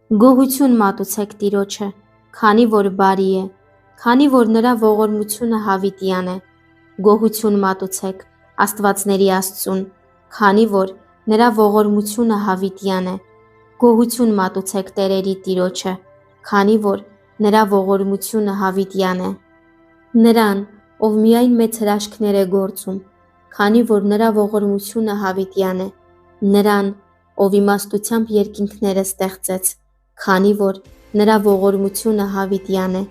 Գոհություն մատուցեք Տիրոջը, քանի որ բարի է, քանի որ նրա ողորմությունը հավիտյան է։ Գոհություն մատուցեք Աստվածների Աստծուն, քանի որ նրա ողորմությունը հավիտյան է։ Գոհություն մատուցեք տերերի Տիրոջը, քանի որ նրա ողորմությունը հավիտյան է։ Նրան, ով միայն մեծ հրաշքներ է գործում, քանի որ նրա ողորմությունը հավիտյան է։ Նրան, ով իմաստությամբ երկինքները ստեղծեց, քանի որ նրա ողորմությունը հավիտյան է,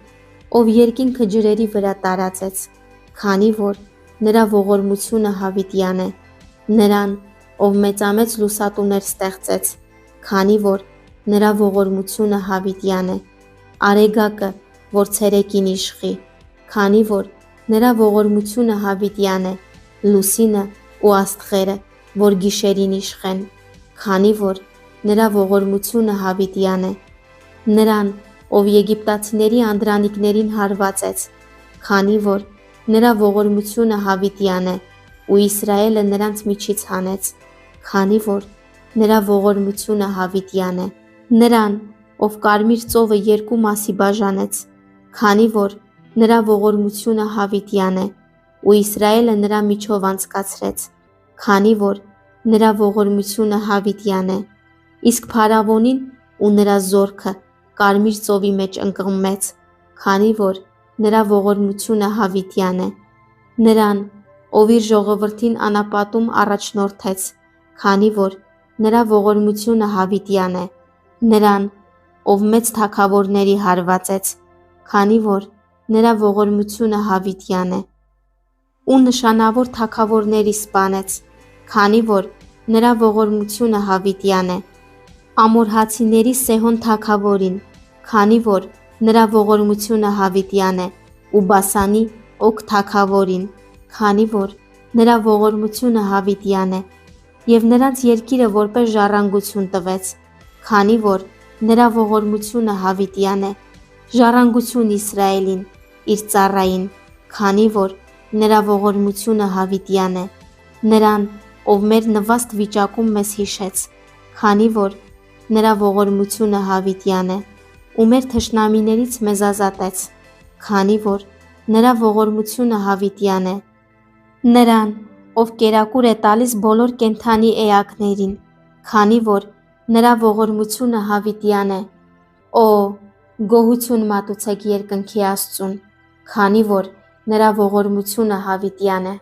ով երկինքը ջրերի վրա տարածեց, քանի որ նրա ողորմությունը հավիտյան է, նրան, ով մեծամեծ լուսատուներ ստեղծեց, քանի որ նրա ողորմությունը հավիտյան է, արեգակը, որ ցերեկին իշխի, քանի որ նրա ողորմությունը հավիտյան է, լուսինը ու աստղերը, որ գիշերին իշխեն, քանի որ նրա ողորմությունը հավիտյան է, նրան, ով եգիպտացիների անդրանիկներին հարվածեց, քանի որ նրա ողորմությունը հավիտյան է, ու Իսրայելը նրանց միջից հանեց, քանի որ նրա ողորմությունը հավիտյան է, նրան, ով կարմիր ծովը երկու մասի բաժանեց, քանի որ նրա ողորմությունը հավիտյան է, ու Իսրայելը նրա միջով անցկացրեց, քանի որ նրա ողորմությունը հավիտյան է, իսկ Փարավոնին ու նրա զորքը կարմիր ծովի մեջ ընկղմեց, քանի որ նրա ողորմությունը հավիտյան է, նրան, ով իր ժողովրդին անապատում առաջնորդեց, քանի որ նրա ողորմությունը հավիտյան է, նրան, ով մեծ թագավորների հարվածեց, քանի որ նրա ողորմությունը հավիտյան է, ու նշանավոր թագավորների սպանեց, քանի որ նրա ողորմությունը հավիտյան է, ամորհացիների Սեհոն թագավորին, քանի որ նրա ողորմությունը հավիտյան է, ու Բասանի Օգ թագավորին, քանի որ նրա ողորմությունը հավիտյան է, և նրանց երկիրը որպես ժառանգություն տվեց, քանի որ նրա ողորմությունը հավիտյան է, ժառանգություն Իսրայելին, իր ծառային, քանի որ նրա ողորմությունը հավիտյան է, նրան, ով մեր նվաստ վիճակում մեզ հիշեց, քանի որ նրա ողորմությունը հավիտյան է, ու մեր թշնամիներից մեզ ազատեց, քանի որ նրա ողորմությունը հավիտյան է, նրան, ով կերակուր է տալիս բոլոր կենդանի էակներին, քանի որ նրա ողորմությունը հավիտյան է։ Օ, գոհություն մատուցեք երկնքի Աստծուն, քանի որ նրա ողորմությունը հավիտյան է։